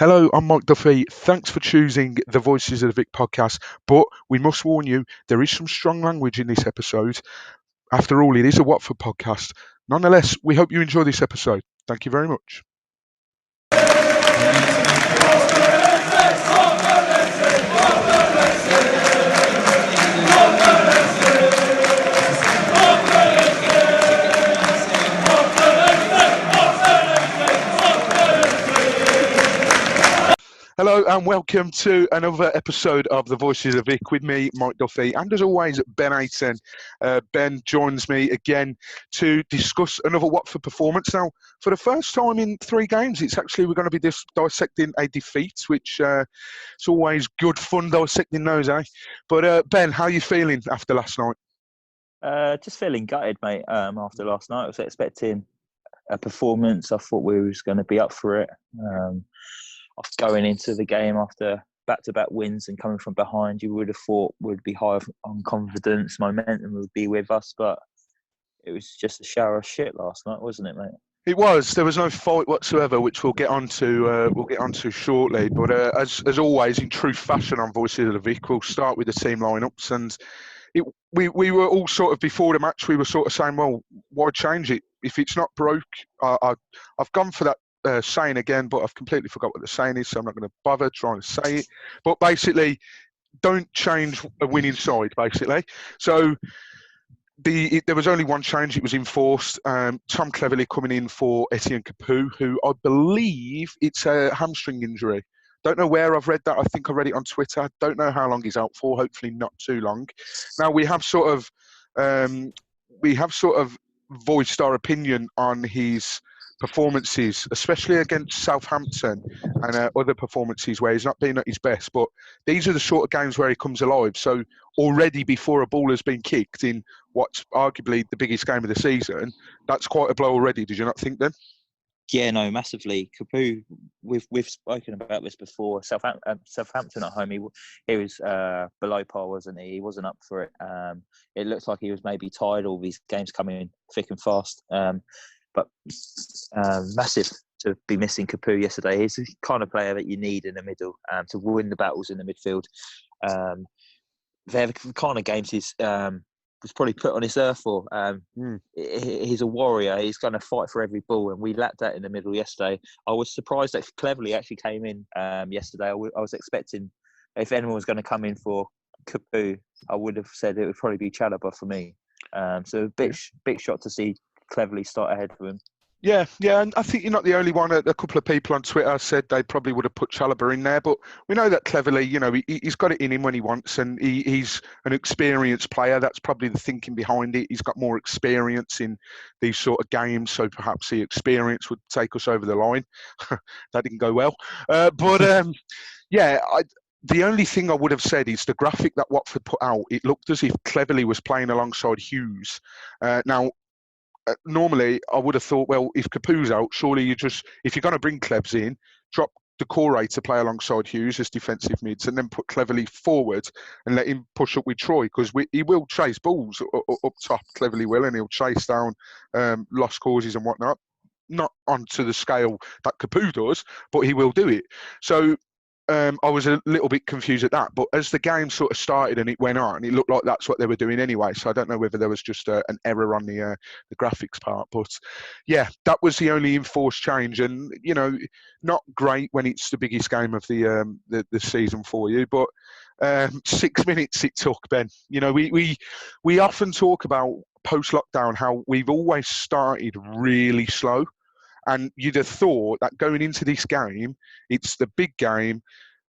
Hello, I'm Mike Duffy. Thanks for choosing the Voices of the Vic podcast. But we must warn you, there is some strong language in this episode. After all, it is a Watford podcast. Nonetheless, we hope you enjoy this episode. Thank you very much. Hello and welcome to another episode of the Voices of Vic with me, Mike Duffy, and as always, Ben Aiton. Ben joins me again to discuss another Watford performance. Now, for the first time in 3 games, we're going to be dissecting a defeat, which it's always good fun dissecting those, eh? But Ben, how are you feeling after last night? Just feeling gutted, mate. After last night, I was expecting a performance. I thought we was going to be up for it. Going into the game after back-to-back wins and coming from behind, you would have thought we'd be high on confidence, momentum would be with us, but it was just a shower of shit last night, wasn't it, mate? It was. There was no fight whatsoever, which we'll get onto shortly. But as always, in true fashion on Voices of the Vic, we'll start with the team lineups. And we were all sort of, before the match, we were sort of saying, well, why change it if it's not broke? I've gone for that saying again, but I've completely forgot what the saying is, so I'm not going to bother trying to say it. But basically, don't change a winning side, basically. So there was only one change. It was enforced. Tom Cleverley coming in for Etienne Capoue, who I believe it's a hamstring injury. Don't know where I've read that. I think I read it on Twitter. Don't know how long he's out for. Hopefully not too long. Now we have sort of voiced our opinion on his performances, especially against Southampton and other performances where he's not been at his best. But these are the sort of games where he comes alive. So already before a ball has been kicked in what's arguably the biggest game of the season, that's quite a blow already. Did you not think then? Yeah, no, massively. Capoue, we've spoken about this before. Southampton at home, he was below par, wasn't he? He wasn't up for it. It looked like he was maybe tired. All these games coming in thick and fast. But massive to be missing Capoue yesterday. He's the kind of player that you need in the middle to win the battles in the midfield. They're the kind of games he's was probably put on his earth for. He's a warrior. He's going to fight for every ball, and we lacked that in the middle yesterday. I was surprised that Cleverley actually came in yesterday. I was expecting, if anyone was going to come in for Capoue, I would have said it would probably be Chalobah for me. So big shot to see Cleverley start ahead of him. Yeah, and I think you're not the only one. A couple of people on Twitter said they probably would have put Chalobah in there, but we know that Cleverley, he's got it in him when he wants, and he's an experienced player. That's probably the thinking behind it. He's got more experience in these sort of games, so perhaps the experience would take us over the line. That didn't go well. The only thing I would have said is the graphic that Watford put out, it looked as if Cleverley was playing alongside Hughes. Normally, I would have thought, well, if Capoue's out, surely if you're going to bring Clebs in, drop Decore to play alongside Hughes as defensive mids and then put Cleverley forward and let him push up with Troy, because he will chase balls up top, Cleverley will, and he'll chase down lost causes and whatnot. Not onto the scale that Capoue does, but he will do it. So I was a little bit confused at that, but as the game sort of started and it went on, it looked like that's what they were doing anyway. So I don't know whether there was just an error on the graphics part, but yeah, that was the only enforced change, and not great when it's the biggest game of the season for you. But 6 minutes it took, Ben. We often talk about post lockdown how we've always started really slow. And you'd have thought that going into this game, it's the big game.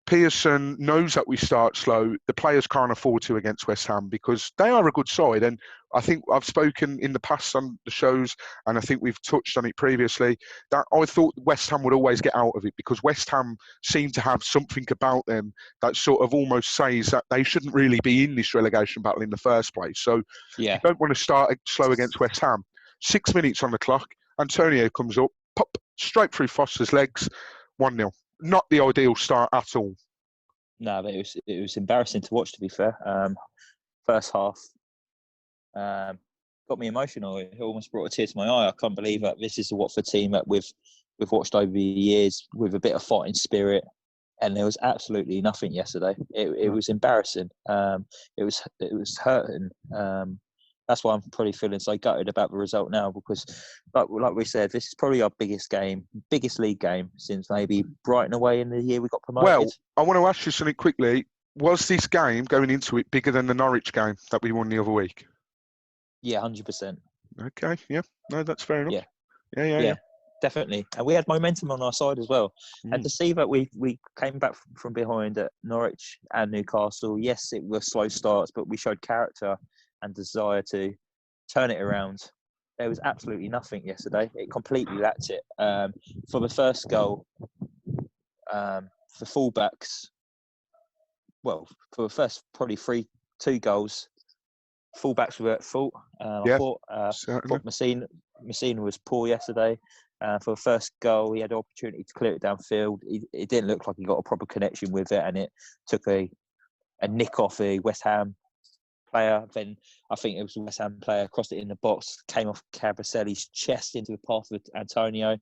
Pearson knows that we start slow. The players can't afford to against West Ham because they are a good side. And I think I've spoken in the past on the shows, and I think we've touched on it previously, that I thought West Ham would always get out of it because West Ham seem to have something about them that sort of almost says that they shouldn't really be in this relegation battle in the first place. So you don't want to start slow against West Ham. 6 minutes on the clock. Antonio comes up, pop, straight through Foster's legs, 1-0. Not the ideal start at all. No, but it was embarrassing to watch, to be fair. First half got me emotional. It almost brought a tear to my eye. I can't believe that this is the Watford team that with we've watched over the years with a bit of fighting spirit, and there was absolutely nothing yesterday. It was embarrassing. It was hurting. That's why I'm probably feeling so gutted about the result now, because, like we said, this is probably our biggest league game since maybe Brighton away in the year we got promoted. Well, I want to ask you something quickly. Was this game going into it bigger than the Norwich game that we won the other week? Yeah, 100%. Okay, yeah, no, that's fair enough. Yeah, definitely. And we had momentum on our side as well. And to see that we came back from behind at Norwich and Newcastle, yes, it was slow starts, but we showed character and desire to turn it around. There was absolutely nothing yesterday. It completely lacked it. For the first goal, for fullbacks, well, for the first probably 2 goals, fullbacks were at fault. I thought Messina was poor yesterday. For the first goal, he had the opportunity to clear it downfield. It didn't look like he got a proper connection with it, and it took a nick off a West Ham player. Then I think it was a West Ham player, crossed it in the box, came off Cabaselli's chest into the path of Antonio,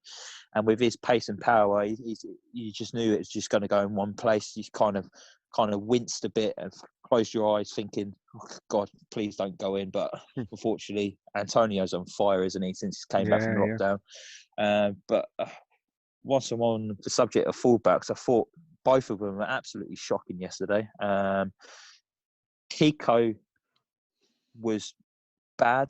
and with his pace and power, you just knew it was just going to go in one place. You kind of winced a bit and closed your eyes, thinking, oh, God, please don't go in. But unfortunately, Antonio's on fire, isn't he, since he came back from lockdown? But once I'm on the subject of fullbacks, I thought both of them were absolutely shocking yesterday. Kiko was bad.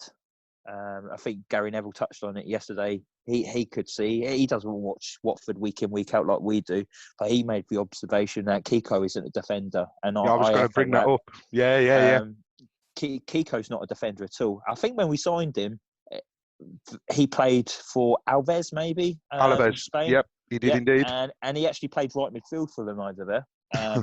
I think Gary Neville touched on it yesterday. He could see. He doesn't watch Watford week in, week out like we do, but he made the observation that Kiko isn't a defender. And I was going to bring that up. Yeah. Kiko's not a defender at all. I think when we signed him, he played for Alves, maybe. Alves, Spain. Yep, he did indeed. And he actually played right midfield for them over there.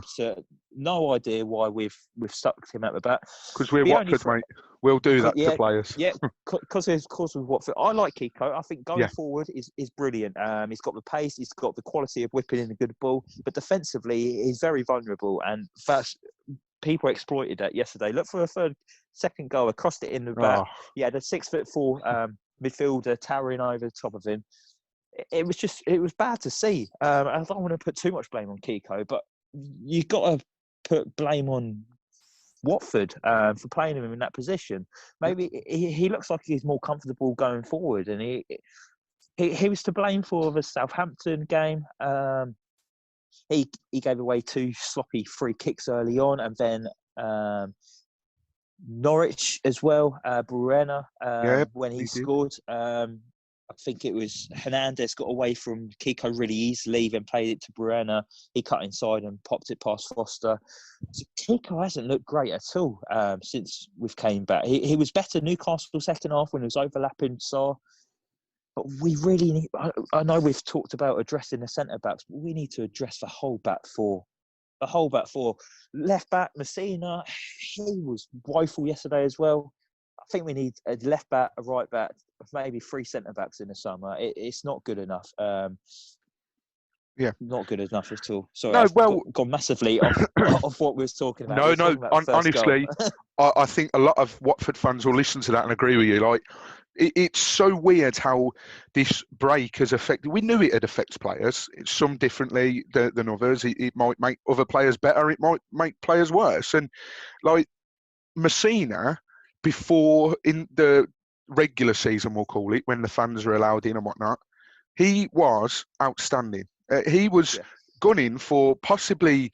So no idea why we've stuck him at the back. Because we're Watford, mate. We'll do that to players. Yeah, because we're Watford. I like Kiko. I think going forward is brilliant. He's got the pace. He's got the quality of whipping in a good ball. But defensively, he's very vulnerable. And first, people exploited that yesterday. Look for a second goal. Across it in the back. Yeah, the 6'4" midfielder towering over the top of him. It was bad to see. I don't want to put too much blame on Kiko, but you've got to put blame on Watford for playing him in that position. Maybe he looks like he's more comfortable going forward, and he was to blame for the Southampton game. He gave away 2 sloppy free kicks early on, and then Norwich as well. Bruena when he scored. I think it was Hernandez got away from Kiko really easily, then played it to Bruena. He cut inside and popped it past Foster. So Kiko hasn't looked great at all since we've came back. He was better Newcastle second half when he was overlapping Sarr. But we really need... I know we've talked about addressing the centre-backs, but we need to address the whole back four. The whole back four. Left back, Messina, he was woeful yesterday as well. I think we need a left back, a right back, maybe 3 centre backs in the summer. It's not good enough. Not good enough at all. Sorry, I've gone massively off what we was talking about. Honestly, I think a lot of Watford fans will listen to that and agree with you. Like, it's so weird how this break has affected. We knew it had affected players. Some differently than others. It might make other players better. It might make players worse. And like Messina, before in the regular season, we'll call it, when the fans are allowed in and whatnot, he was outstanding. He was gunning for possibly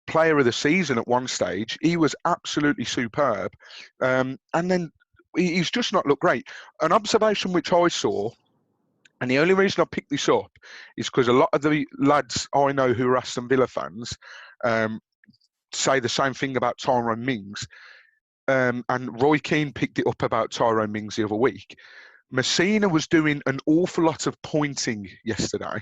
player of the season at one stage. He was absolutely superb. And then he's just not looked great. An observation which I saw, and the only reason I picked this up is because a lot of the lads I know who are Aston Villa fans say the same thing about Tyrone Mings. And Roy Keane picked it up about Tyrone Mings the other week. Messina was doing an awful lot of pointing yesterday.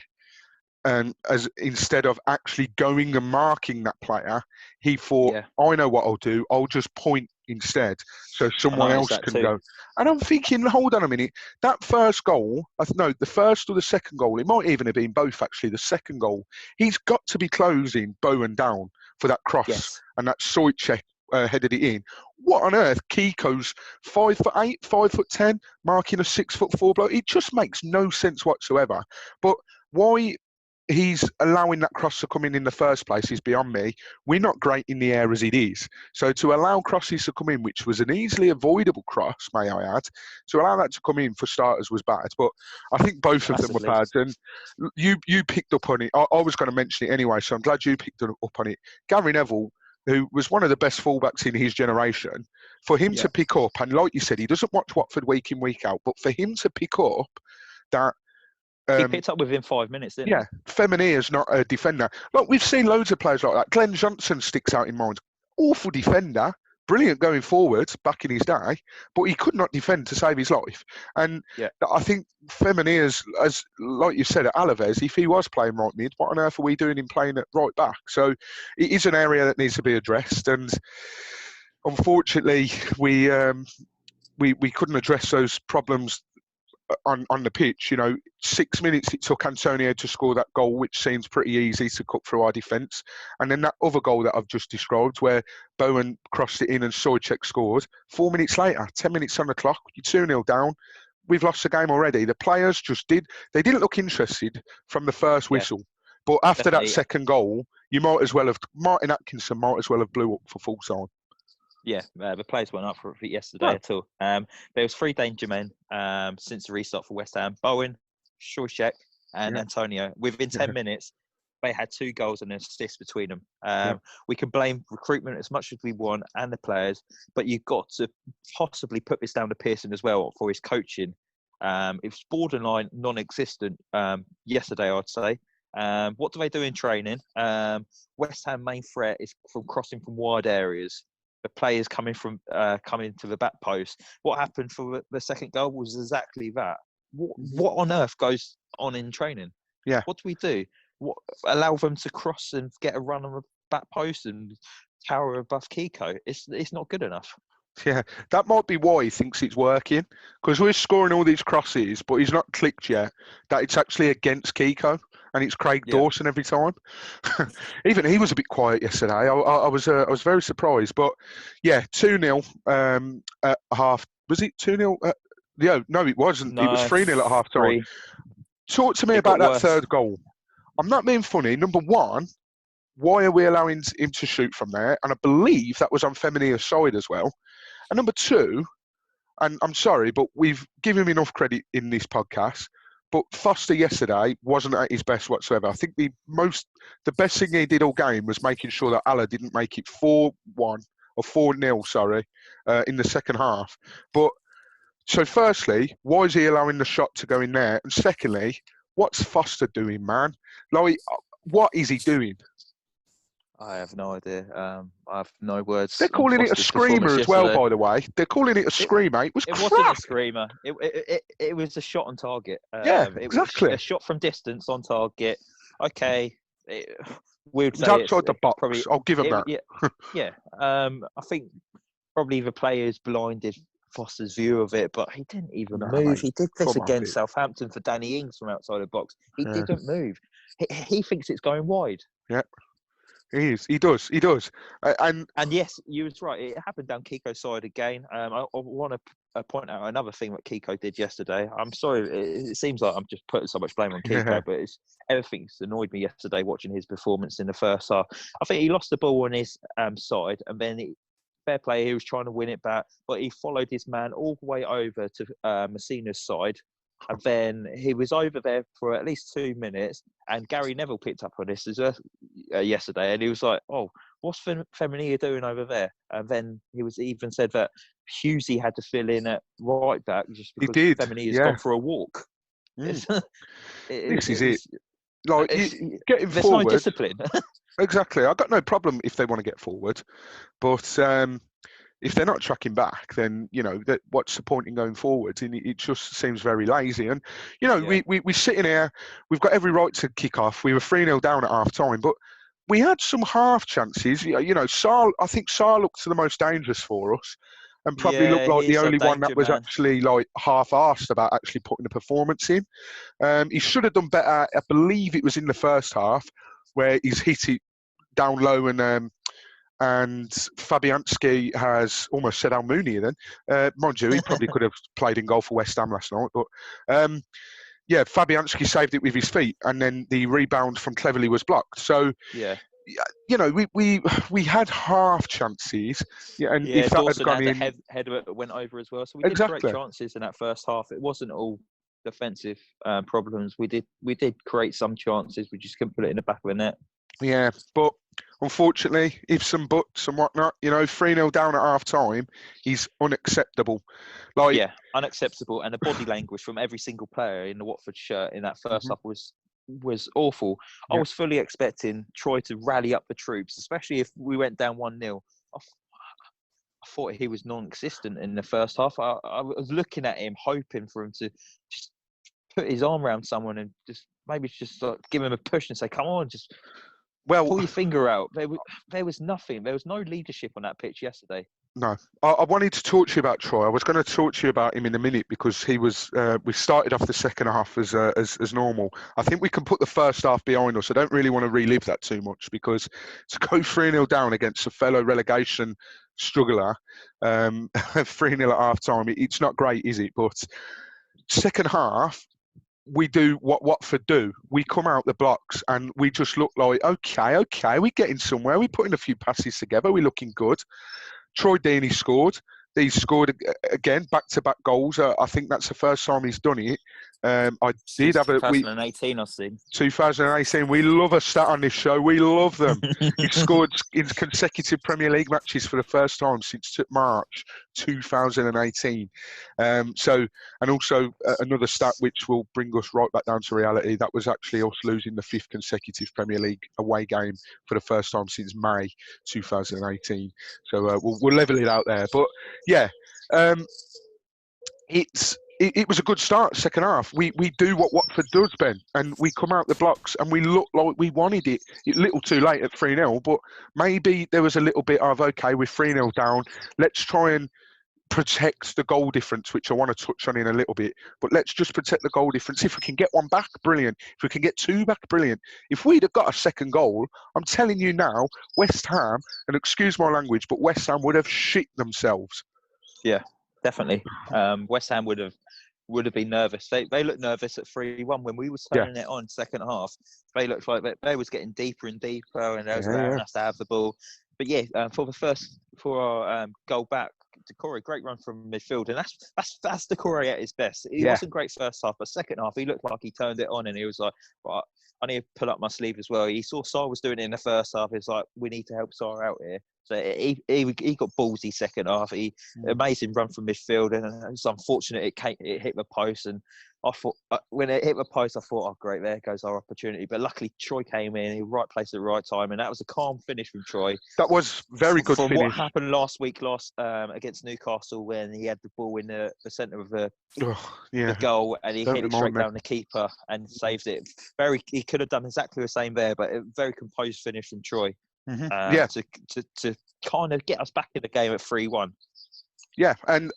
And instead of actually going and marking that player, he thought, I know what I'll do. I'll just point instead so someone else can go. And I'm thinking, hold on a minute. That first goal, the first or the second goal, it might even have been both actually, the second goal, he's got to be closing Bowen down for that cross and that Soitchek headed it in. What on earth? Kiko's 5'8", 5'10", marking a 6'4" bloke. It just makes no sense whatsoever. But why he's allowing that cross to come in the first place is beyond me. We're not great in the air as it is. So to allow crosses to come in, which was an easily avoidable cross, may I add, to allow that to come in for starters was bad. But I think both of them were bad. And you picked up on it. I was going to mention it anyway, so I'm glad you picked up on it. Gary Neville, who was one of the best fullbacks in his generation, for him to pick up, and like you said, he doesn't watch Watford week in, week out, but for him to pick up that, he picked up within 5 minutes, didn't he? Yeah, Feminier's not a defender. Look, we've seen loads of players like that. Glenn Johnson sticks out in mind. Awful defender, brilliant going forward back in his day, but he could not defend to save his life. And I think Feminier's, as like you said, at Alaves, if he was playing right mid, what on earth are we doing him playing at right back? So it is an area that needs to be addressed. And unfortunately, we couldn't address those problems on the pitch. 6 minutes it took Antonio to score that goal, which seems pretty easy to cut through our defence. And then that other goal that I've just described, where Bowen crossed it in and Sojcek scored. 4 minutes later, 10 minutes on the clock, you're 2-0 down. We've lost the game already. The players they didn't look interested from the first whistle. But after that second goal, Martin Atkinson might as well have blew up for full time. Yeah, the players weren't up for it yesterday at all. There was 3 danger men since the restart for West Ham. Bowen, Sojcek and Antonio. Within 10 minutes, they had 2 goals and an assist between them. We can blame recruitment as much as we want and the players, but you've got to possibly put this down to Pearson as well for his coaching. It was borderline non-existent yesterday, I'd say. What do they do in training? West Ham main threat is from crossing from wide areas. The players coming to the back post. What happened for the second goal was exactly that. What on earth goes on in training? Yeah. What do we do? Allow them to cross and get a run on the back post and tower above Kiko? It's not good enough. Yeah, that might be why he thinks it's working, because we're scoring all these crosses, but he's not clicked yet that it's actually against Kiko and it's Craig Dawson every time. Even he was a bit quiet yesterday. I was very surprised, but 2-0 at half. Was it 2-0? No, it wasn't. No, it was 3-0 at half time. Talk to me about that third goal. I'm not being funny. Number one, why are we allowing him to shoot from there? And I believe that was on Feminier's side as well. And number two, and I'm sorry, but we've given him enough credit in this podcast, but Foster yesterday wasn't at his best whatsoever. I think the best thing he did all game was making sure that Allah didn't make it 4-1 or 4-0, in the second half. But so firstly, why is he allowing the shot to go in there? And secondly, what's Foster doing, man? Like, what is he doing? I have no idea. I have no words. They're calling it a screamer as well, by the way. They're calling it a screamer. It wasn't a screamer. It was a shot on target. Exactly. It was a shot from distance on target. Okay. Weird. It was outside the box. Probably, I'll give him that. Yeah. I think probably the players blinded Foster's view of it, but he didn't even move. Mate. He did this against Southampton for Danny Ings from outside the box. He didn't move. He thinks it's going wide. Yeah. He is. He does. And yes, you was right. It happened down Kiko's side again. I want to point out another thing that Kiko did yesterday. I'm sorry. It seems like I'm just putting so much blame on Kiko, but everything's annoyed me yesterday watching his performance in the first half. I think he lost the ball on his side, and then fair play, he was trying to win it back, but he followed his man all the way over to Messina's side. And then he was over there for at least 2 minutes, and Gary Neville picked up on this yesterday, and he was like, "Oh, what's Feminine doing over there?" And then he was even said that Hughesy had to fill in at right back just because Feminine has gone for a walk. This is it. Like getting there's forward. No discipline. Exactly. I've got no problem if they want to get forward, but if they're not tracking back, then, what's the point in going forward? And it just seems very lazy. And, we're sitting here, we've got every right to kick off. We were 3-0 down at half time, but we had some half chances. I think Sarr looked the most dangerous for us and probably looked like the only one that was actually like half-arsed about actually putting the performance in. He should have done better. I believe it was in the first half where he's hit it down low and Fabianski has almost said Almunia then. Mind you, he probably could have played in goal for West Ham last night. But Yeah, Fabianski saved it with his feet, and then the rebound from Cleverley was blocked. So, Yeah. you know, we had half chances, yeah, and Yeah, if that had Dawson gone had a in, header that went over as well. So we did create exactly. chances in that first half. It wasn't all defensive problems. We did create some chances. We just couldn't put it in the back of the net. Yeah, but unfortunately, ifs and buts and whatnot, you know, 3-0 down at half time is unacceptable. Like, Yeah, unacceptable. And the body language from every single player in the Watford shirt in that first half was awful. I yeah, was fully expecting Troy to rally up the troops, especially if we went down 1-0. I thought he was non-existent in the first half. I was looking at him, hoping for him to just put his arm around someone and just maybe just like give him a push and say, "Come on, just well, pull your finger out." There was nothing. There was no leadership on that pitch yesterday. no. I wanted to talk to you about Troy. I was going to talk to you about him in a minute because he was. We started off the second half as normal. I think we can put the first half behind us. I don't really want to relive that too much because to go 3-0 down against a fellow relegation struggler, 3-0 at half time, it's not great, is it? But second half, we do what Watford do. We come out the blocks and we just look like, okay, we're getting somewhere. We're putting a few passes together. We're looking good. Troy Deeney scored. He's scored again, back-to-back goals. I think that's the first time he's done it. I did Since have 2018, I've seen. 2018. We love a stat on this show. We love them. He scored in consecutive Premier League matches for the first time since March 2018. And also another stat which will bring us right back down to reality. That was actually us losing the 5th consecutive Premier League away game for the first time since May 2018. So we'll level it out there. But yeah, it was a good start, second half. We do what Watford does, Ben, and we come out the blocks and we look like we wanted it. A little too late at 3-0, but maybe there was a little bit of, okay, we're 3-0 down. Let's try and protect the goal difference, which I want to touch on in a little bit. But let's just protect the goal difference. If we can get one back, brilliant. If we can get 2 back, brilliant. If we'd have got a second goal, I'm telling you now, West Ham, and excuse my language, but West Ham would have shit themselves. Yeah, definitely. West Ham would have been nervous. They looked nervous at 3-1 when we were turning it on second half. They looked like they was getting deeper and deeper, and they was allowing us to have the ball. But yeah, for our goal back, Decore, great run from midfield, and that's Decore at his best. He wasn't great first half, but second half he looked like he turned it on, and he was like, "Right, I need to pull up my sleeve as well." He saw Sarr was doing it in the first half. It's like, we need to help Sarr out here. So he got ballsy second half. Amazing run from midfield, and it's unfortunate it hit the post. And I thought when it hit the post, I thought, oh great, there goes our opportunity. But luckily Troy came in, he right place at the right time, and that was a calm finish from Troy. That was very good from finish. what happened last week against Newcastle when he had the ball in the centre of the goal, and he hit it straight down the keeper and saved it. He could have done exactly the same there, but a very composed finish from Troy. To kind of get us back in the game at 3-1. Yeah, and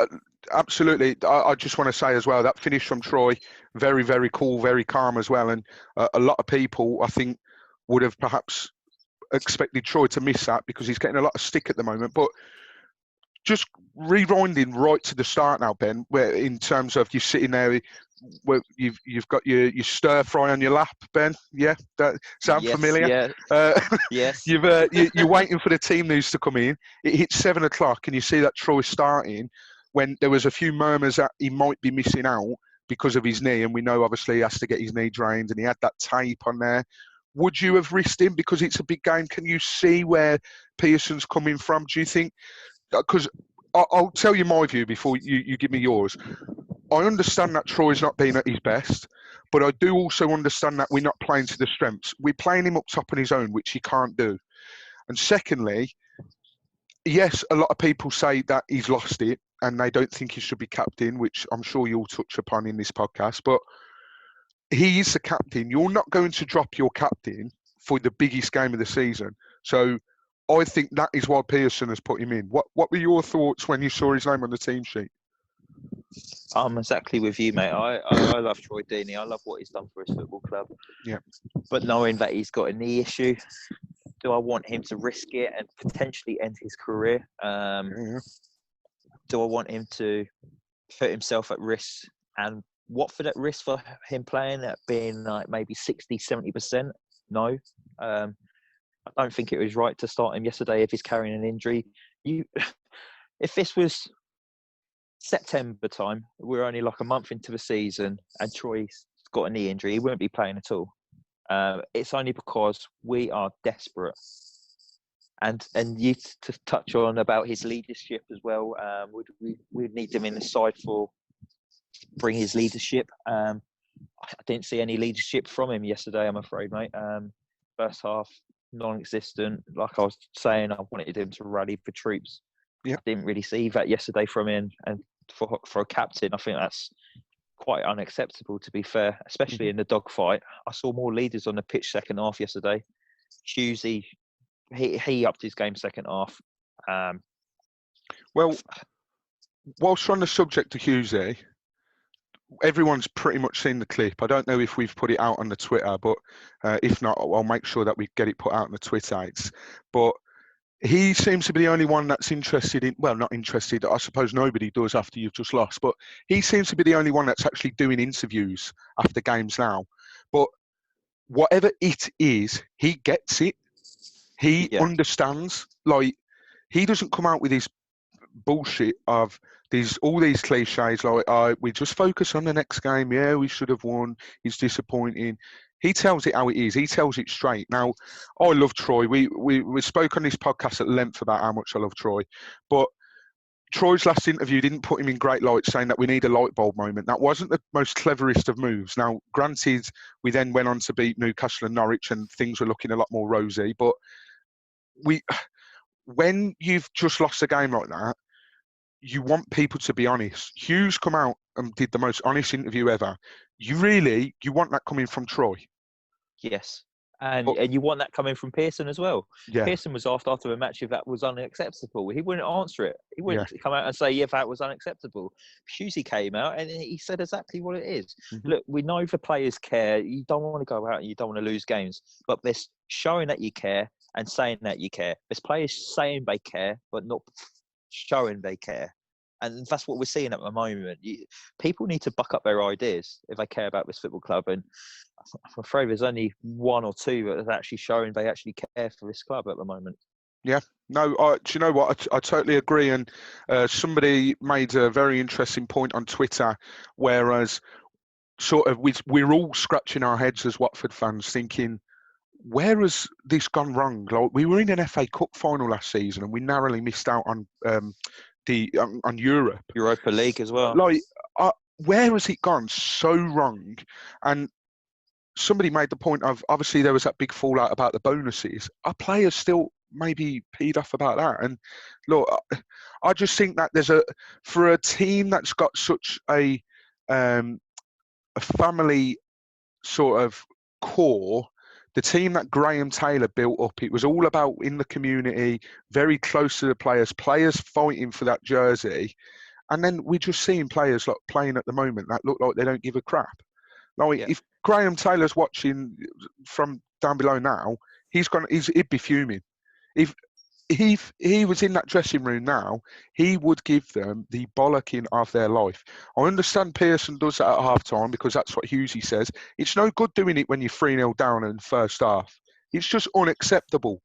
absolutely. I just want to say as well, that finish from Troy, very, very cool, very calm as well. And a lot of people, I think, would have perhaps expected Troy to miss that because he's getting a lot of stick at the moment. But just rewinding right to the start now, Ben, where in terms of you sitting there, where you've got your stir fry on your lap, Ben. Yeah, that sound familiar? Yeah. Yes. You're waiting for the team news to come in. It hits 7 o'clock, and you see that Troy starting when there was a few murmurs that he might be missing out because of his knee, and we know obviously he has to get his knee drained, and he had that tape on there. Would you have risked him because it's a big game? Can you see where Pearson's coming from? Do you think? Because I'll tell you my view before you give me yours. I understand that Troy's not been at his best, but I do also understand that we're not playing to the strengths. We're playing him up top on his own, which he can't do. And secondly, yes, a lot of people say that he's lost it and they don't think he should be captain, which I'm sure you'll touch upon in this podcast. But he is the captain. You're not going to drop your captain for the biggest game of the season. So I think that is why Pearson has put him in. What were your thoughts when you saw his name on the team sheet? I'm exactly with you, mate. I love Troy Deeney. I love what he's done for his football club. Yeah. But knowing that he's got a knee issue, do I want him to risk it and potentially end his career? Do I want him to put himself at risk and Watford at risk for him playing at being like maybe 60, 70%? No. I don't think it was right to start him yesterday if he's carrying an injury. If this was September time, we're only like a month into the season, and Troy's got a knee injury, he wouldn't be playing at all. It's only because we are desperate. And you to touch on about his leadership as well. We'd need him in the side for bring his leadership. I didn't see any leadership from him yesterday, I'm afraid, mate. First half, non-existent. Like I was saying, I wanted him to rally for troops. Yeah. I didn't really see that yesterday from him. And for a captain, I think that's quite unacceptable, to be fair, especially in the dogfight. I saw more leaders on the pitch second half yesterday. Hughesy, he upped his game second half. Well, whilst on the subject of Hughesy, everyone's pretty much seen the clip. I don't know if we've put it out on the Twitter, but if not, I'll make sure that we get it put out on the Twitterites. But he seems to be the only one that's interested in, well, not interested, I suppose nobody does after you've just lost, but he seems to be the only one that's actually doing interviews after games now. But whatever it is, he gets it. He understands. Like, he doesn't come out with his bullshit of all these cliches like, we just focus on the next game. Yeah, we should have won. It's disappointing. He tells it how it is. He tells it straight. Now, I love Troy. We spoke on this podcast at length about how much I love Troy, but Troy's last interview didn't put him in great light, saying that we need a light bulb moment. That wasn't the most cleverest of moves. Now, granted, we then went on to beat Newcastle and Norwich, and things were looking a lot more rosy. But when you've just lost a game like that, you want people to be honest. Hughes come out and did the most honest interview ever. You want that coming from Troy. Yes. And you want that coming from Pearson as well. Yeah. Pearson was asked after the match if that was unacceptable. He wouldn't answer it. He wouldn't come out and say, yeah, that was unacceptable. Hughesy came out and he said exactly what it is. Mm-hmm. Look, we know the players care. You don't want to go out and you don't want to lose games. But there's showing that you care and saying that you care. There's players saying they care, but not showing they care. And that's what we're seeing at the moment. People need to buck up their ideas if they care about this football club. And I'm afraid there's only one or two that are actually showing they actually care for this club at the moment. Yeah. No, do you know what? I totally agree. And somebody made a very interesting point on Twitter, whereas sort of we're all scratching our heads as Watford fans thinking, where has this gone wrong? Like, we were in an FA Cup final last season and we narrowly missed out on on Europa League as well. Like, where has it gone so wrong? And somebody made the point of, obviously there was that big fallout about the bonuses. Our players still maybe peed off about that. And look, I just think that for a team that's got such a family sort of core, the team that Graham Taylor built up, it was all about in the community, very close to the players fighting for that jersey. And then we're just seeing players like playing at the moment that look like they don't give a crap. Like, if Graham Taylor's watching from down below now, he'd be fuming. If he was in that dressing room now, he would give them the bollocking of their life. I understand Pearson does that at half-time because that's what Hughesy says. It's no good doing it when you're 3-0 down in the first half. It's just unacceptable.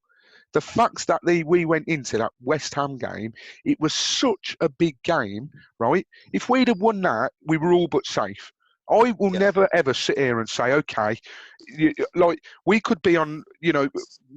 The fact that we went into that West Ham game, it was such a big game, right? If we'd have won that, we were all but safe. I will never, ever sit here and say, okay, like, we could be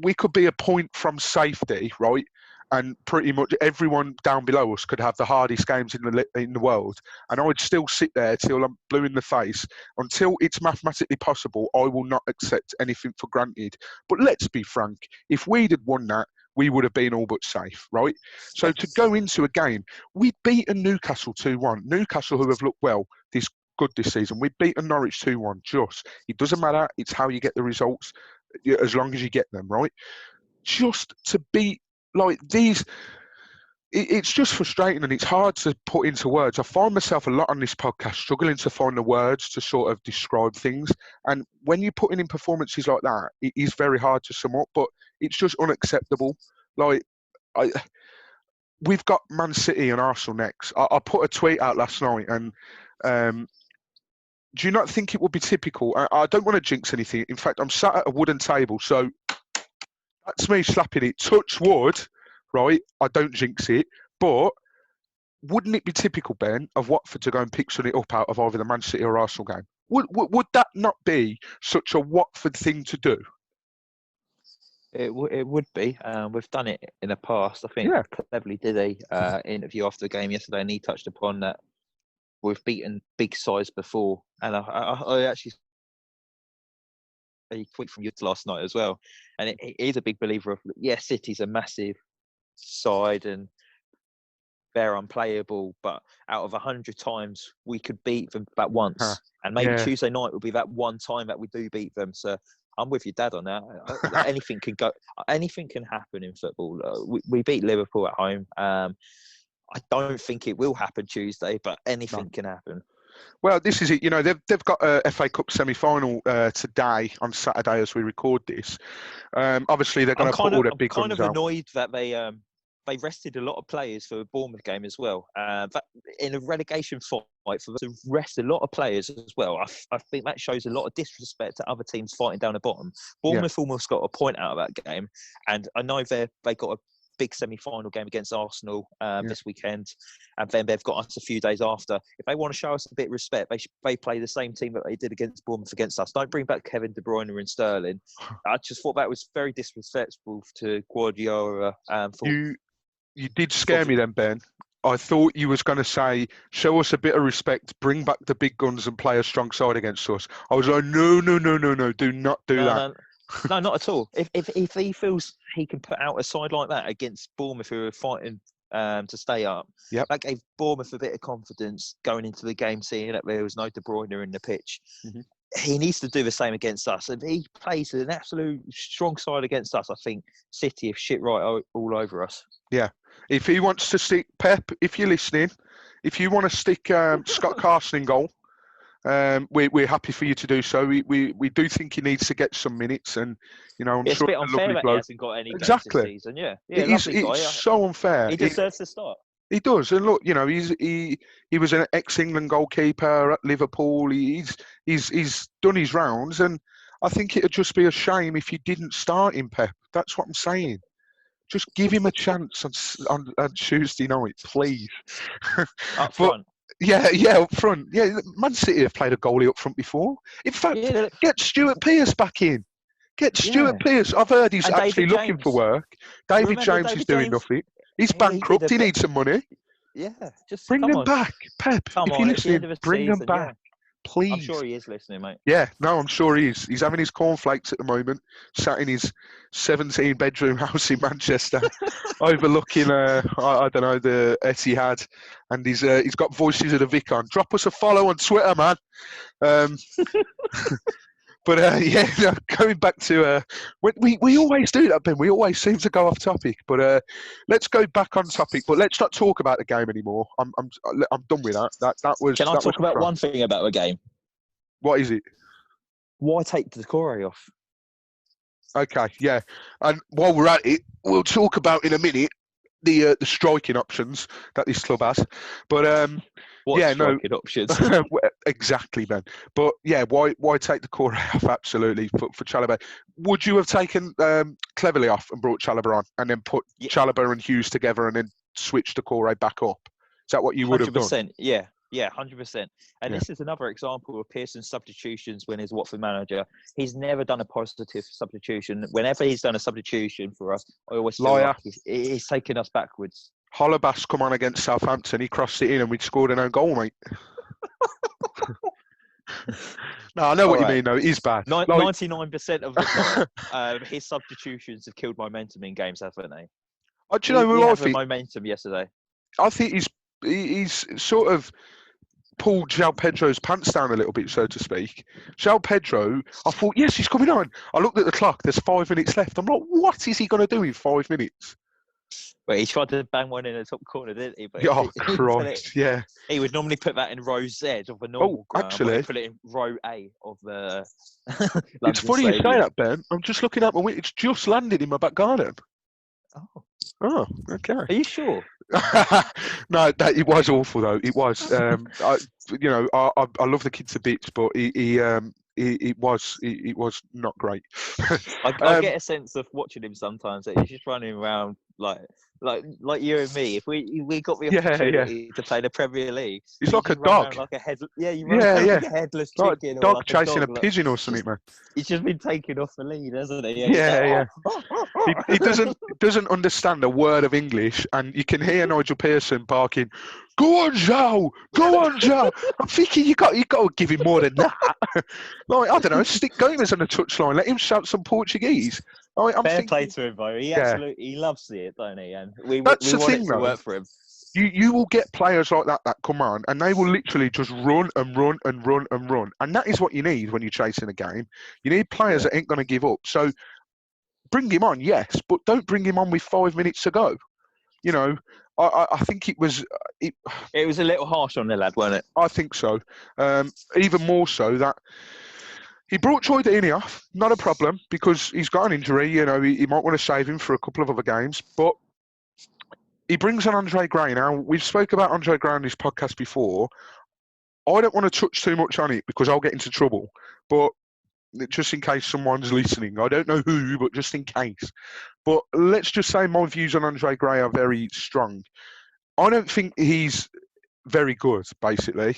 we could be a point from safety, right? And pretty much everyone down below us could have the hardest games in the world. And I would still sit there till I'm blue in the face. Until it's mathematically possible, I will not accept anything for granted. But let's be frank, if we'd had won that, we would have been all but safe, right? So to go into a game, we'd beaten Newcastle 2-1. Newcastle, who have looked well this season. We've beaten Norwich 2-1. It doesn't matter. It's how you get the results, as long as you get them, right? Just to beat like these, it's just frustrating and it's hard to put into words. I find myself a lot on this podcast struggling to find the words to sort of describe things. And when you're putting in performances like that, it is very hard to sum up, but it's just unacceptable. Like, we've got Man City and Arsenal next. I put a tweet out last night and do you not think it would be typical? I don't want to jinx anything. In fact, I'm sat at a wooden table, so that's me slapping it. Touch wood, right? I don't jinx it. But wouldn't it be typical, Ben, of Watford to go and pick something up out of either the Man City or Arsenal game? Would that not be such a Watford thing to do? It would be. We've done it in the past. I think Yeah. Cleverly did a interview after the game yesterday, and he touched upon that we've beaten big sides before. And I actually a tweet from you last night as well. And he's a big believer of, City's a massive side and they're unplayable, but out of 100 times we could beat them about once. And maybe Tuesday night will be that one time that we do beat them. So I'm with your dad on that. Anything can go. Anything can happen in football. We beat Liverpool at home. I don't think it will happen Tuesday, but anything can happen. Well, this is it. You know, they've got a FA Cup semi-final today on Saturday as we record this. Obviously, they're going to put all their big guns out. I'm kind of annoyed that they rested a lot of players for the Bournemouth game as well. That in a relegation fight, for them to rest a lot of players as well, I think that shows a lot of disrespect to other teams fighting down the bottom. Bournemouth almost got a point out of that game, and I know they got a big semi-final game against Arsenal this weekend, and then they've got us a few days after. If they want to show us a bit of respect, they play the same team that they did against Bournemouth against us. Don't bring back Kevin De Bruyne and Sterling. I just thought that was very disrespectful to Guardiola. You did scare me then, Ben. I thought you was going to say, show us a bit of respect, bring back the big guns and play a strong side against us. I was like, no, do not do that. No, not at all. If he feels he can put out a side like that against Bournemouth, who are fighting to stay up, that gave Bournemouth a bit of confidence going into the game, seeing that there was no De Bruyne in the pitch. Mm-hmm. He needs to do the same against us. If he plays an absolute strong side against us, I think City have shit right all over us. Yeah. If he wants to stick, Pep, if you're listening, if you want to stick Scott Carson in goal, we're happy for you to do so. We do think he needs to get some minutes, and I'm sure it's a bit unfair that he hasn't got any games this season. It's so unfair. He deserves to start. He does, and look, he was an ex-England goalkeeper at Liverpool. He's done his rounds, and I think it'd just be a shame if you didn't start him, Pep. That's what I'm saying. Just give him a chance on Tuesday night, please. Up front. Up front. Yeah, Man City have played a goalie up front before. In fact, get Stuart Pearce back in. Get Stuart Pearce. I've heard he's actually looking for work. David James is doing nothing. He's bankrupt. He needs some money. Yeah, just bring them back, Pep. If you're listening, bring them back. Please. I'm sure he is listening, mate. Yeah, no, I'm sure he is. He's having his cornflakes at the moment, sat in his 17-bedroom house in Manchester, overlooking, I don't know, the Etihad, and he's got Voices of the Vic on. Drop us a follow on Twitter, man. But going back to we always do that, Ben. We always seem to go off topic. But let's go back on topic. But let's not talk about the game anymore. I'm done with that. That was. Can I talk about one thing about the game? What is it? Why take the Decore off? Okay, yeah. And while we're at it, we'll talk about in a minute the striking options that this club has. But striking options? Exactly, Ben. But yeah, why take the core off? Absolutely for Chalobah. Would you have taken Cleverly off and brought Chalobah on, and then put Chalobah and Hughes together, and then switch the core back up? Is that what you would have done? Yeah, 100%. And this is another example of Pearson's substitutions when he's Watford manager. He's never done a positive substitution. Whenever he's done a substitution for us, I always feel like he's taken us backwards. Holebas come on against Southampton. He crossed it in and we'd scored an own goal, mate. No, I know what you mean, though. It is bad. 99% of the time, his substitutions have killed momentum in games, haven't they? Do you know who I think? Momentum yesterday. I think he's sort of pulled João Pedro's pants down a little bit, so to speak. João Pedro, I thought, yes, he's coming on. I looked at the clock. There's 5 minutes left. I'm like, what is he going to do in 5 minutes? Well, he tried to bang one in the top corner, didn't he? But Christ, yeah. He would normally put that in row Z of a normal ground. Actually. Put it in row A of the It's funny you say that, Ben. I'm just looking at my window. It's just landed in my back garden. Oh, okay. Are you sure? No, it was awful though. It was. I love the kid to bits, but it was not great. I get a sense of watching him sometimes that he's just running around like you and me. If we got the Yeah. opportunity to play the Premier League, He's you like a just run dog. around like a head. Yeah, you run Yeah, around yeah. like a headless Like a chicken or dog like a chasing a dog. pigeon or something, man. He's just been taken off the lead, hasn't he? Yeah, he's Yeah, yeah. like, He doesn't understand a word of English, and you can hear Nigel Pearson barking, "Go on, Joe! Go on, Joe!" I'm thinking you got to give him more than that. Like, I don't know, stick Gomez on the touchline, let him shout some Portuguese. I'm Fair play thinking, to him, though. yeah, He loves it, don't he? And we that's the want it thing to though. work for him. You will get players like that come on, and they will literally just run and run and run and run, and that is what you need when you're chasing a game. You need players that ain't going to give up. So bring him on, yes, but don't bring him on with 5 minutes to go. You know, I think it was. It was a little harsh on the lad, wasn't it? I think so. Even more so that he brought Troy Deeney off, not a problem, because he's got an injury. You know, he might want to save him for a couple of other games, but he brings on Andre Gray. Now, we've spoke about Andre Gray on this podcast before. I don't want to touch too much on it because I'll get into trouble, but just in case someone's listening, I don't know who, but just in case. But let's just say my views on Andre Gray are very strong. I don't think he's very good, basically.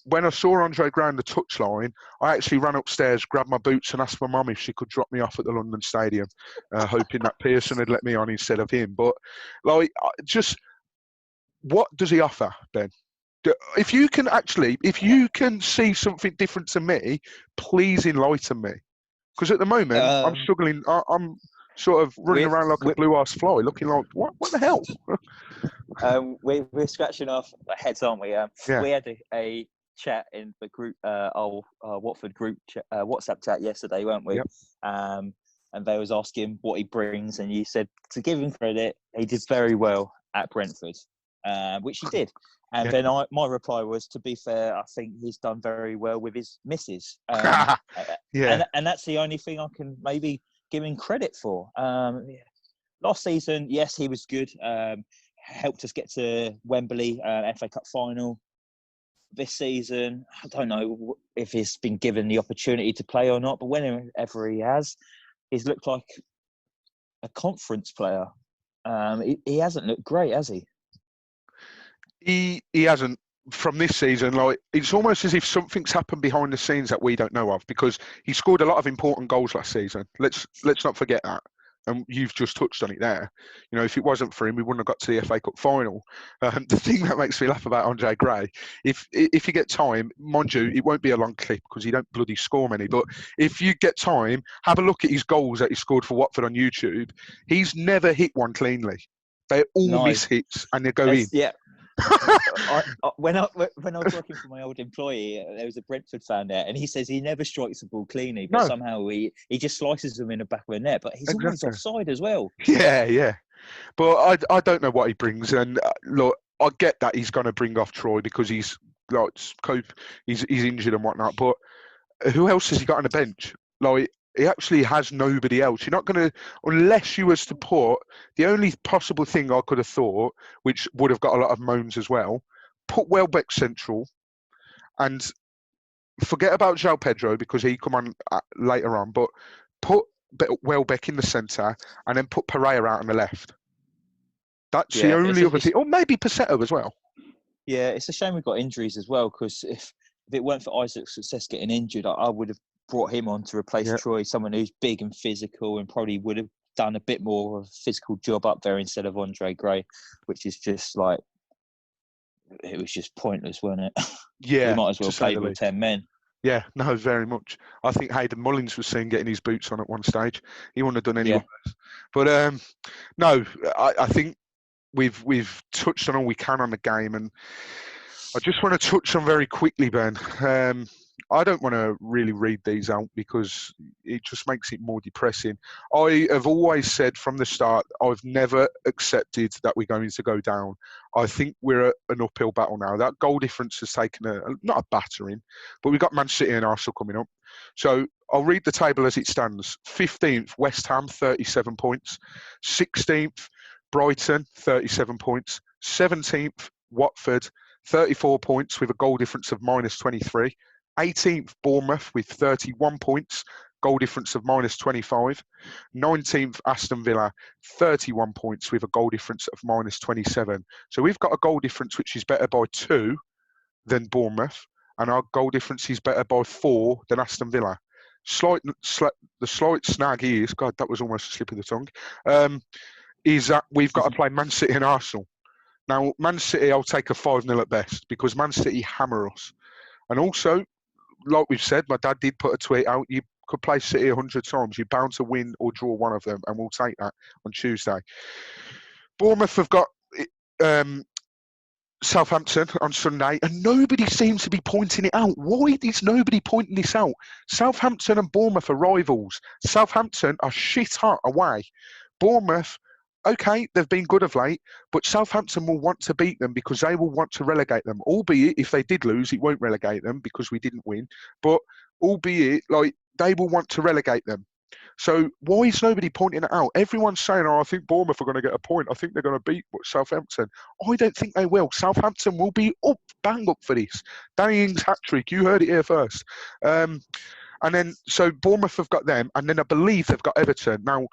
When I saw Andre Gray on the touchline, I actually ran upstairs, grabbed my boots and asked my mum if she could drop me off at the London Stadium, hoping that Pearson had let me on instead of him. But, like, just what does he offer, Ben? If you can see something different to me, please enlighten me. Because at the moment, I'm struggling. I'm sort of running around like a blue ass fly, looking like, what the hell? We're scratching off heads, aren't we? Yeah. We had a chat in the group, our Watford group WhatsApp chat yesterday, weren't we? Yep. And they was asking what he brings, and you said to give him credit, he did very well at Brentford, which he did. And then my reply was, to be fair, I think he's done very well with his misses. And that's the only thing I can maybe give him credit for. Last season, yes, he was good. Helped us get to Wembley, FA Cup final. This season, I don't know if he's been given the opportunity to play or not, but whenever he has, he's looked like a conference player. He hasn't looked great, has he? He hasn't from this season. Like, it's almost as if something's happened behind the scenes that we don't know of, because he scored a lot of important goals last season. Let's not forget that. And you've just touched on it there. You know, if it wasn't for him, we wouldn't have got to the FA Cup final. The thing that makes me laugh about Andre Gray, if you get time, mind you, it won't be a long clip because he don't bloody score many. But if you get time, have a look at his goals that he scored for Watford on YouTube. He's never hit one cleanly. They're all miss hits and they go in. Yeah. When I was working for my old employee, there was a Brentford fan there, and he says he never strikes a ball cleanly, but somehow he just slices them in the back of the net. But he's always offside as well. Yeah. But I don't know what he brings, and look, I get that he's going to bring off Troy because he's injured and whatnot. But who else has he got on the bench? Like, he actually has nobody else. You're not going to, unless you was to put, the only possible thing I could have thought, which would have got a lot of moans as well, put Welbeck central and forget about João Pedro because he come on later on, but put Welbeck in the centre and then put Pereira out on the left. That's the only other thing. Or maybe Passetto as well. Yeah, it's a shame we've got injuries as well, because if it weren't for Isaac's success getting injured, I would have brought him on to replace Troy, someone who's big and physical and probably would have done a bit more of a physical job up there instead of Andre Gray, which is just like, it was just pointless, wasn't it? Yeah. We might as well play with 10 men. Yeah, no, very much. I think Hayden Mullins was seen getting his boots on at one stage. He wouldn't have done any worse. But no, I think we've touched on all we can on the game, and I just want to touch on very quickly, Ben. I don't want to really read these out because it just makes it more depressing. I have always said from the start, I've never accepted that we're going to go down. I think we're at an uphill battle now. That goal difference has taken not a battering, but we've got Man City and Arsenal coming up. So I'll read the table as it stands. 15th, West Ham, 37 points. 16th, Brighton, 37 points. 17th, Watford, 34 points with a goal difference of -23. 18th, Bournemouth with 31 points, goal difference of -25. 19th, Aston Villa, 31 points with a goal difference of -27. So we've got a goal difference which is better by 2 than Bournemouth, and our goal difference is better by 4 than Aston Villa. The slight snag is, God, that was almost a slip of the tongue, is that we've got to play Man City and Arsenal. Now, Man City, I'll take a 5-0 at best because Man City hammer us. And also, like we've said, my dad did put a tweet out, you could play City 100 times. You're bound to win or draw one of them, and we'll take that on Tuesday. Bournemouth have got Southampton on Sunday, and nobody seems to be pointing it out. Why is nobody pointing this out? Southampton and Bournemouth are rivals. Southampton are shit hot away. Bournemouth, okay, they've been good of late, but Southampton will want to beat them because they will want to relegate them. Albeit, if they did lose, it won't relegate them because we didn't win. But albeit, like, they will want to relegate them. So why is nobody pointing it out? Everyone's saying, I think Bournemouth are going to get a point. I think they're going to beat Southampton. I don't think they will. Southampton will be bang up for this. Danny Ings hat-trick. You heard it here first. And then, so Bournemouth have got them, and then I believe they've got Everton. Now,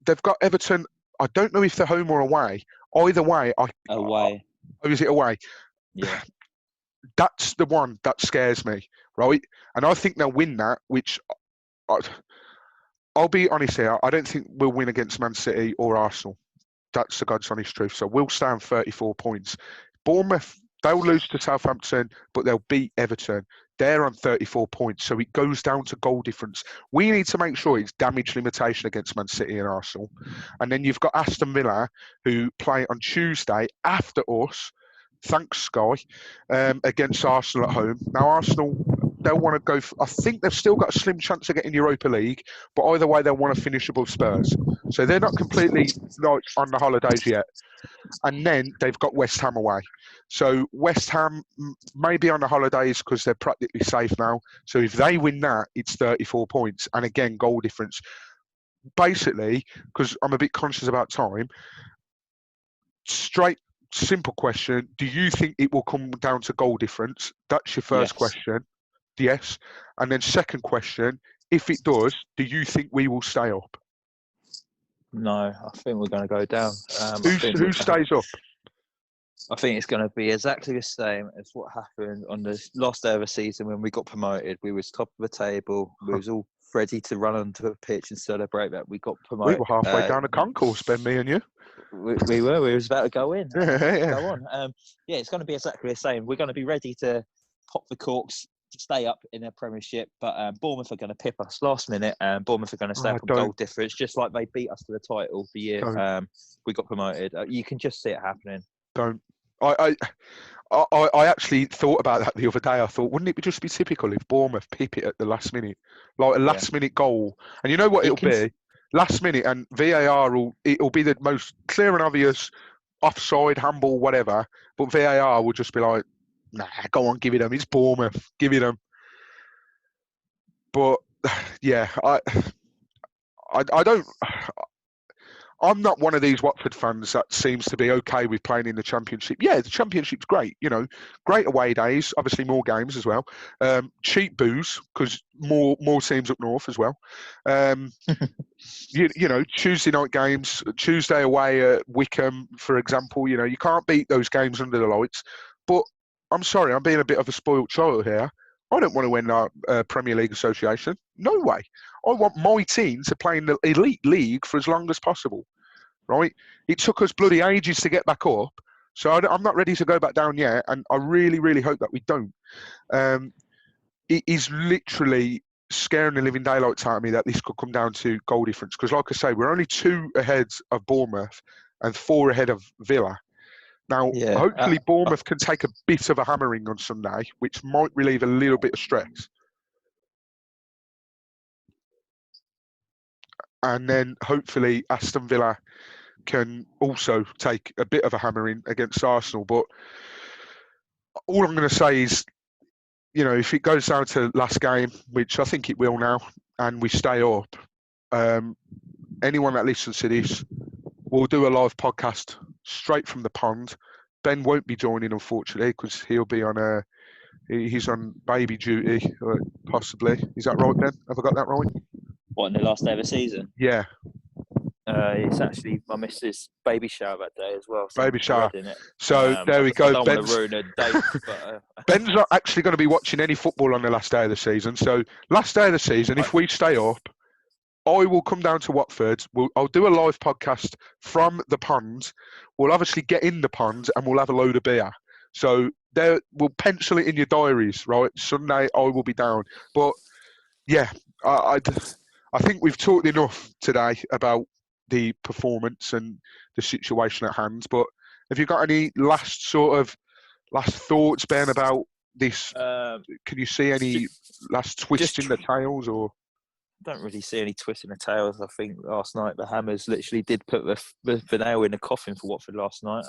they've got Everton. I don't know if they're home or away. Either way, away. Oh, is it away? Yeah. That's the one that scares me, right? And I think they'll win that, which... I'll be honest here, I don't think we'll win against Man City or Arsenal. That's the God's honest truth. So we'll stay on 34 points. Bournemouth, they'll lose to Southampton, but they'll beat Everton. They're on 34 points. So it goes down to goal difference. We need to make sure it's damage limitation against Man City and Arsenal. And then you've got Aston Villa, who play on Tuesday after us, thanks Sky, against Arsenal at home. Now, Arsenal... they'll want to go. I think they've still got a slim chance of getting Europa League, but either way, they'll want to finish above Spurs. So they're not completely like on the holidays yet. And then they've got West Ham away. So West Ham may be on the holidays because they're practically safe now. So if they win that, it's 34 points. And again, goal difference. Basically, because I'm a bit conscious about time, simple question. Do you think it will come down to goal difference? That's your first question. Yes. And then second question, if it does, do you think we will stay up? No, I think we're going to go down. Who stays up? I think it's going to be exactly the same as what happened on the last day of the season when we got promoted. We was top of the table. We was all ready to run onto the pitch and celebrate that we got promoted. We were halfway down the concourse, Ben, me and you. We were. We was about to go in. Yeah. Go on. It's going to be exactly the same. We're going to be ready to pop the corks to stay up in their Premiership, but Bournemouth are going to pip us last minute, and Bournemouth are going to stay up on goal difference, just like they beat us to the title the year we got promoted. You can just see it happening. Don't. I actually thought about that the other day. I thought, wouldn't it just be typical if Bournemouth pip it at the last minute, like a last minute goal? And you know what it'll be? Last minute, and VAR it'll be the most clear and obvious offside, handball, whatever. But VAR will just be like, nah, go on, give it them. It's Bournemouth. Give it them. But yeah, I don't. I'm not one of these Watford fans that seems to be okay with playing in the Championship. Yeah, the Championship's great. You know, great away days. Obviously, more games as well. Cheap booze because more teams up north as well. You know, Tuesday night games. Tuesday away at Wickham, for example. You know, you can't beat those games under the lights. But I'm sorry, I'm being a bit of a spoiled child here. I don't want to win our Premier League Association. No way. I want my team to play in the elite league for as long as possible, right? It took us bloody ages to get back up, so I'm not ready to go back down yet, and I really, really hope that we don't. It is literally scaring the living daylights out of me that this could come down to goal difference, because like I say, we're only 2 ahead of Bournemouth and 4 ahead of Villa. Now, hopefully Bournemouth can take a bit of a hammering on Sunday, which might relieve a little bit of stress. And then hopefully Aston Villa can also take a bit of a hammering against Arsenal. But all I'm going to say is, you know, if it goes down to last game, which I think it will now, and we stay up, anyone that listens to this, we'll do a live podcast straight from the pond. Ben won't be joining, unfortunately, because he'll be on he's on baby duty, possibly. Is that right, Ben? Have I got that right? What, in the last day of the season? Yeah, It's actually my missus' baby shower that day as well. So baby shower. in it. So there we go. I don't want to ruin a date, but Ben's not actually going to be watching any football on the last day of the season. So last day of the season, if we stay up, I will come down to Watford. I'll do a live podcast from the pond. We'll obviously get in the pond and we'll have a load of beer. So we'll pencil it in your diaries, right? Sunday I will be down. But yeah, I think we've talked enough today about the performance and the situation at hand. But have you got any last thoughts, Ben, about this? Can you see any last twist in the tails, or? Don't really see any twist in the tails. I think last night the Hammers literally did put the nail in the coffin for Watford last night.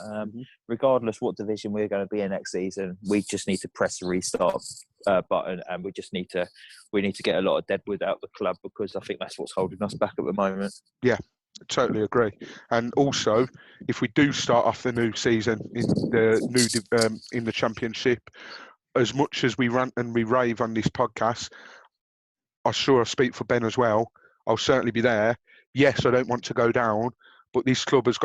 Regardless what division we're going to be in next season, we just need to press the restart button, and we need to get a lot of deadwood out of the club, because I think that's what's holding us back at the moment. Yeah, totally agree. And also, if we do start off the new season in the Championship, as much as we rant and we rave on this podcast, I'm sure I speak for Ben as well, I'll certainly be there. Yes, I don't want to go down, but this club has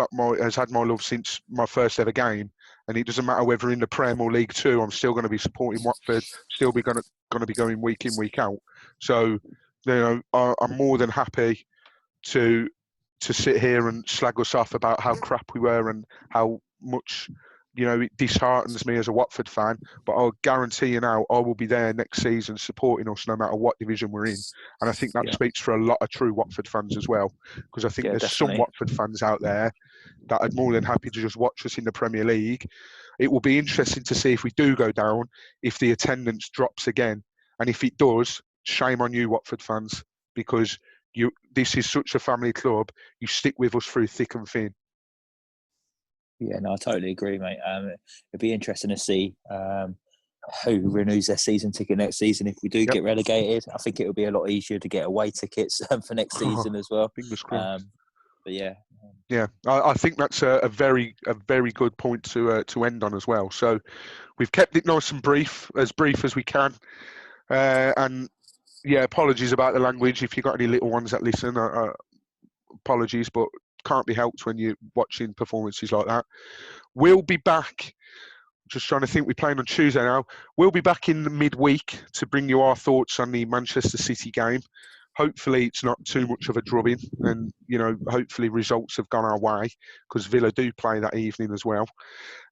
had my love since my first ever game, and it doesn't matter whether in the Prem or League Two, I'm still going to be supporting Watford, still be going to be going week in, week out. So, I'm more than happy to sit here and slag us off about how crap we were and how much it disheartens me as a Watford fan. But I'll guarantee you now, I will be there next season supporting us no matter what division we're in. And I think that speaks for a lot of true Watford fans as well, because I think there's definitely some Watford fans out there that are more than happy to just watch us in the Premier League. It will be interesting to see if we do go down, if the attendance drops again. And if it does, shame on you, Watford fans, because this is such a family club. You stick with us through thick and thin. Yeah, no, I totally agree, mate. It'd be interesting to see who renews their season ticket next season if we do get relegated. I think it would be a lot easier to get away tickets for next season as well. Fingers crossed. But yeah. Yeah, I think that's a very good point to end on as well. So we've kept it nice and brief as we can. And yeah, apologies about the language. If you've got any little ones that listen, apologies, but can't be helped when you're watching performances like that. We'll be back. Just trying to think, we're playing on Tuesday now. We'll be back in the midweek to bring you our thoughts on the Manchester City game. Hopefully it's not too much of a drubbing, and hopefully results have gone our way, because Villa do play that evening as well.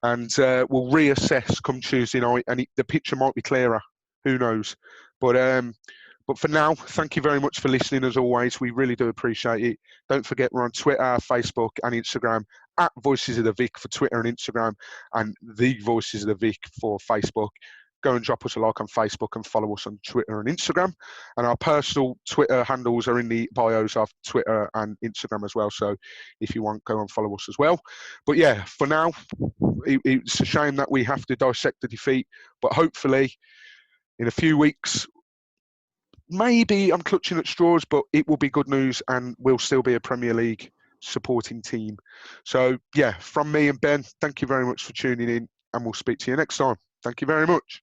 And we'll reassess come Tuesday night, and the picture might be clearer. Who knows? But for now, thank you very much for listening as always. We really do appreciate it. Don't forget, we're on Twitter, Facebook and Instagram, at Voices of the Vic for Twitter and Instagram, and The Voices of the Vic for Facebook. Go and drop us a like on Facebook and follow us on Twitter and Instagram. And our personal Twitter handles are in the bios of Twitter and Instagram as well. So if you want, go and follow us as well. But yeah, for now, it's a shame that we have to dissect the defeat. But hopefully, in a few weeks, maybe I'm clutching at straws, but it will be good news and we'll still be a Premier League supporting team. So, yeah, from me and Ben, thank you very much for tuning in, and we'll speak to you next time. Thank you very much.